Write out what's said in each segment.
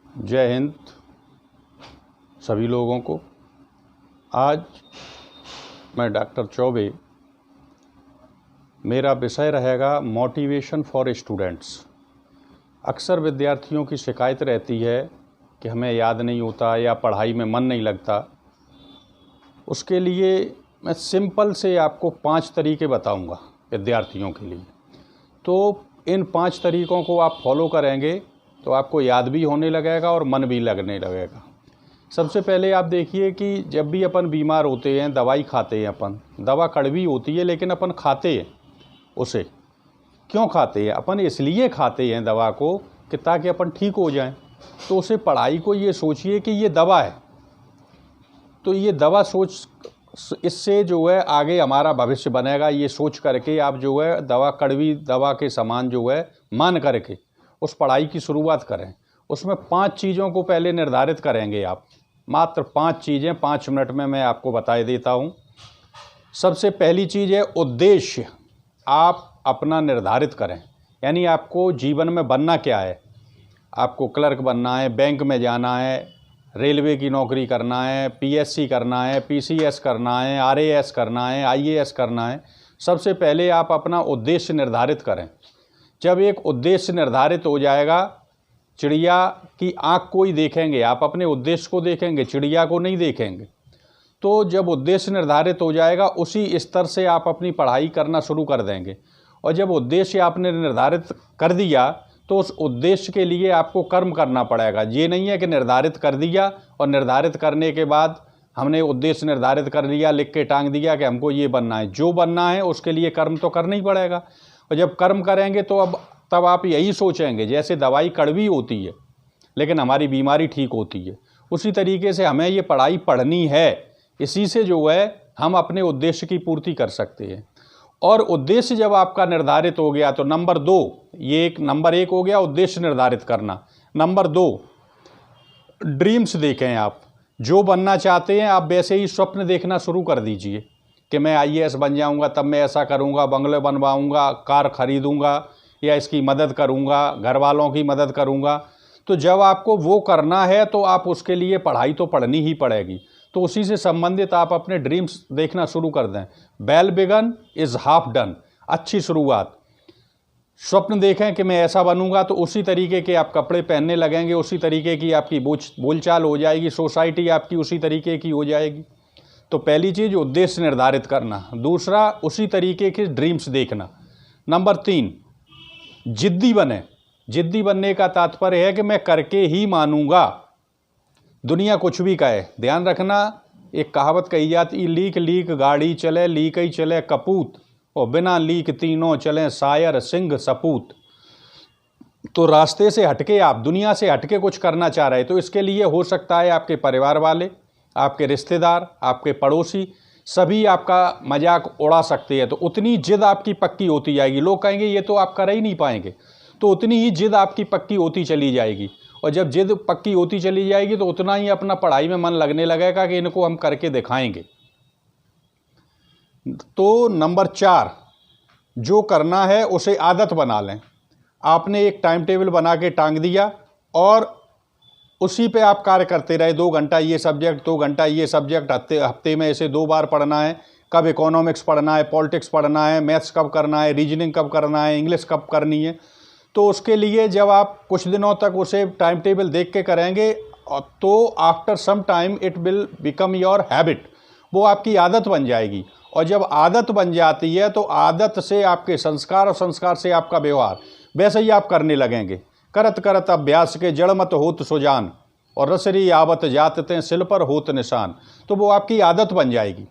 जय हिंद सभी लोगों को। आज मैं डॉक्टर चौबे, मेरा विषय रहेगा मोटिवेशन फॉर स्टूडेंट्स। अक्सर विद्यार्थियों की शिकायत रहती है कि हमें याद नहीं होता या पढ़ाई में मन नहीं लगता। उसके लिए मैं सिंपल से आपको 5 तरीके बताऊंगा विद्यार्थियों के लिए। तो इन 5 तरीकों को आप फॉलो करेंगे तो आपको याद भी होने लगेगा और मन भी लगने लगेगा। सबसे पहले आप देखिए कि जब भी अपन बीमार होते हैं, दवाई खाते हैं, अपन दवा कड़वी होती है लेकिन अपन खाते हैं उसे। क्यों खाते हैं? अपन इसलिए खाते हैं दवा को कि ताकि अपन ठीक हो जाएं। तो उसे पढ़ाई को ये सोचिए कि ये दवा है, तो ये दवा इससे जो है आगे हमारा भविष्य बनेगा। ये सोच करके आप जो है दवा कड़वी दवा के समान जो है मान करके उस पढ़ाई की शुरुआत करें। उसमें 5 चीज़ों को पहले निर्धारित करेंगे आप। मात्र 5 चीज़ें 5 मिनट में मैं आपको बता देता हूँ। सबसे पहली चीज़ है उद्देश्य। आप अपना निर्धारित करें, यानी आपको जीवन में बनना क्या है। आपको क्लर्क बनना है, बैंक में जाना है, रेलवे की नौकरी करना है, पीएससी करना है, पीसीएस करना है, आरएएस करना है, आईएएस करना है। सबसे पहले आप अपना उद्देश्य निर्धारित करें। जब एक उद्देश्य निर्धारित हो जाएगा, चिड़िया की आँख को ही देखेंगे आप, अपने उद्देश्य को देखेंगे, चिड़िया को नहीं देखेंगे। तो जब उद्देश्य निर्धारित हो जाएगा, उसी स्तर से आप अपनी पढ़ाई करना शुरू कर देंगे। और जब उद्देश्य आपने निर्धारित कर दिया तो उस उद्देश्य के लिए आपको कर्म करना पड़ेगा। ये नहीं है कि निर्धारित कर दिया और निर्धारित करने के बाद हमने उद्देश्य निर्धारित कर लिया, लिख के टांग दिया कि हमको ये बनना है। जो बनना है उसके लिए कर्म तो करना ही पड़ेगा। और जब कर्म करेंगे तो तब आप यही सोचेंगे, जैसे दवाई कड़वी होती है लेकिन हमारी बीमारी ठीक होती है, उसी तरीके से हमें ये पढ़ाई पढ़नी है। इसी से जो है हम अपने उद्देश्य की पूर्ति कर सकते हैं। और उद्देश्य जब आपका निर्धारित हो गया तो नंबर 2, ये नंबर 1 हो गया उद्देश्य निर्धारित करना। नंबर 2, ड्रीम्स देखें। आप जो बनना चाहते हैं आप वैसे ही स्वप्न देखना शुरू कर दीजिए कि मैं आईएएस बन जाऊंगा, तब मैं ऐसा करूंगा, बंगले बनवाऊंगा, कार खरीदूंगा या इसकी मदद करूंगा, घर वालों की मदद करूंगा। तो जब आपको वो करना है तो आप उसके लिए पढ़ाई तो पढ़नी ही पड़ेगी। तो उसी से संबंधित आप अपने ड्रीम्स देखना शुरू कर दें। Well begin is half done. अच्छी शुरुआत। स्वप्न देखें कि मैं ऐसा बनूंगा, तो उसी तरीके के आप कपड़े पहनने लगेंगे, उसी तरीके की आपकी बोलचाल हो जाएगी, सोसाइटी आपकी उसी तरीके की हो जाएगी। तो पहली चीज़ उद्देश्य निर्धारित करना। दूसरा, उसी तरीके के ड्रीम्स देखना। नंबर 3, जिद्दी बने। जिद्दी बनने का तात्पर्य है कि मैं करके ही मानूंगा, दुनिया कुछ भी कहे। ध्यान रखना, एक कहावत कही जाती, लीक लीक गाड़ी चले, लीक ही चले कपूत, और बिना लीक तीनों चले शायर सिंह सपूत। तो रास्ते से हटके, आप दुनिया से हटके कुछ करना चाह रहे, तो इसके लिए हो सकता है आपके परिवार वाले, आपके रिश्तेदार, आपके पड़ोसी सभी आपका मजाक उड़ा सकते हैं। तो उतनी जिद आपकी पक्की होती जाएगी। लोग कहेंगे ये तो आप कर ही नहीं पाएंगे, तो उतनी ही जिद आपकी पक्की होती चली जाएगी। और जब जिद पक्की होती चली जाएगी तो उतना ही अपना पढ़ाई में मन लगने लगेगा कि इनको हम करके दिखाएंगे। तो नंबर 4, जो करना है उसे आदत बना लें। आपने एक टाइम टेबल बना के टांग दिया और उसी पे आप कार्य करते रहे। 2 घंटा ये सब्जेक्ट, 2 घंटा ये सब्जेक्ट, हफ्ते में इसे 2 बार पढ़ना है। कब इकोनॉमिक्स पढ़ना है, पॉलिटिक्स पढ़ना है, मैथ्स कब करना है, रीजनिंग कब करना है, इंग्लिश कब करनी है। तो उसके लिए जब आप कुछ दिनों तक उसे टाइम टेबल देख के करेंगे तो after some time it will become your habit. वो आपकी आदत बन जाएगी। और जब आदत बन जाती है तो आदत से आपके संस्कार और संस्कार से आपका व्यवहार, वैसे ही आप करने लगेंगे। करत करत अभ्यास के जड़ मत होत सुजान, और रसरी आवत जातते सिल पर होत निशान। तो वो आपकी आदत बन जाएगी।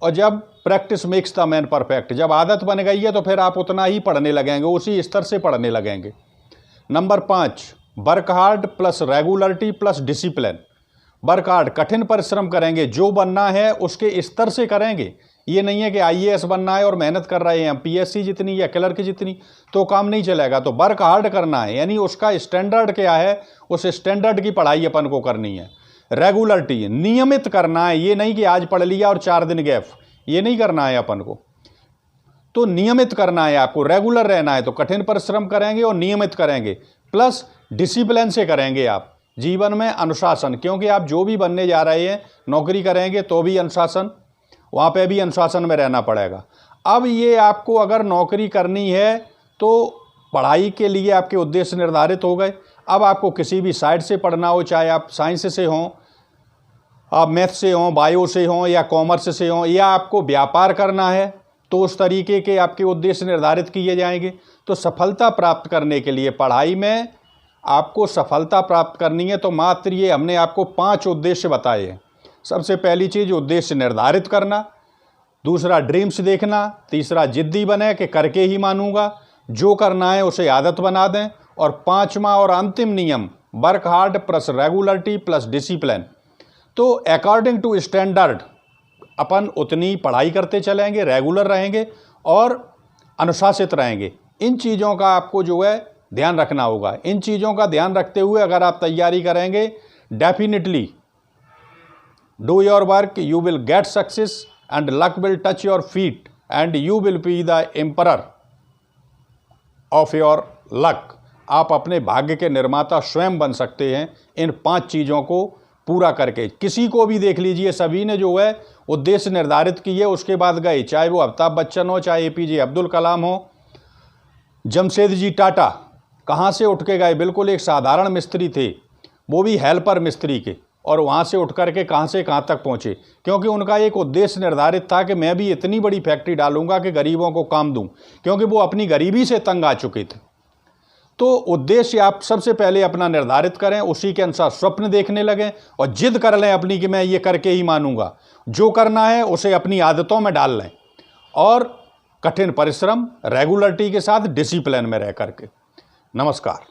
और जब practice makes the man perfect, जब आदत बन गई है तो फिर आप उतना ही पढ़ने लगेंगे, उसी स्तर से पढ़ने लगेंगे। Number 5, work hard plus regularity plus discipline. Work hard, कठिन परिश्रम करेंगे, जो बनना है उसके स्तर से करेंगे। ये नहीं है कि आईएएस बनना है और मेहनत कर रहे हैं पीएससी जितनी या क्लर्क जितनी, तो काम नहीं चलेगा। तो वर्क हार्ड करना है, यानी उसका स्टैंडर्ड क्या है, उस स्टैंडर्ड की पढ़ाई अपन को करनी है। रेगुलरिटी, नियमित करना है। ये नहीं कि आज पढ़ लिया और 4 दिन गैप, ये नहीं करना है अपन को। तो नियमित करना है आपको, रेगुलर रहना है। तो कठिन परिश्रम करेंगे और नियमित करेंगे, प्लस डिसिप्लिन से करेंगे आप। जीवन में अनुशासन, क्योंकि आप जो भी बनने जा रहे हैं, नौकरी करेंगे तो भी अनुशासन, वहाँ पे भी अनुशासन में रहना पड़ेगा। अब ये आपको अगर नौकरी करनी है तो पढ़ाई के लिए आपके उद्देश्य निर्धारित हो गए। अब आपको किसी भी साइड से पढ़ना हो, चाहे आप साइंस से हों, आप मैथ से हों, बायो से हों या कॉमर्स से हों, या आपको व्यापार करना है तो उस तरीके के आपके उद्देश्य निर्धारित किए जाएंगे। तो सफलता प्राप्त करने के लिए पढ़ाई में आपको सफलता प्राप्त करनी है तो मात्र ये हमने आपको 5 उद्देश्य बताए हैं। सबसे पहली चीज़ उद्देश्य निर्धारित करना, दूसरा ड्रीम्स देखना, तीसरा जिद्दी बने कि करके ही मानूंगा, जो करना है उसे आदत बना दें, और 5वां और अंतिम नियम work hard plus regularity plus discipline. तो अकॉर्डिंग टू स्टैंडर्ड अपन उतनी पढ़ाई करते चलेंगे, रेगुलर रहेंगे और अनुशासित रहेंगे। इन चीज़ों का आपको जो है ध्यान रखना होगा। इन चीज़ों का ध्यान रखते हुए अगर आप तैयारी करेंगे, definitely do your work, you will get success and luck will touch your feet and you will be the emperor of your luck. आप अपने भाग्य के निर्माता स्वयं बन सकते हैं इन 5 चीज़ों को पूरा करके। किसी को भी देख लीजिए, सभी ने जो है उद्देश्य निर्धारित किए, उसके बाद गए, चाहे वो अमिताभ बच्चन हो, चाहे APJ अब्दुल कलाम हो, जमशेदजी टाटा, कहाँ से उठ के गए, बिल्कुल एक साधारण मिस्त्री थे, वो भी हेल्पर मिस्त्री के, और वहाँ से उठ करके कहाँ से कहाँ तक पहुँचे, क्योंकि उनका एक उद्देश्य निर्धारित था कि मैं भी इतनी बड़ी फैक्ट्री डालूंगा कि गरीबों को काम दूं, क्योंकि वो अपनी गरीबी से तंग आ चुके थे। तो उद्देश्य आप सबसे पहले अपना निर्धारित करें, उसी के अनुसार स्वप्न देखने लगें और जिद कर लें अपनी कि मैं ये करके ही मानूंगा। जो करना है उसे अपनी आदतों में डाल लें और कठिन परिश्रम, रेगुलरिटी के साथ डिसिप्लिन में रह करके। नमस्कार।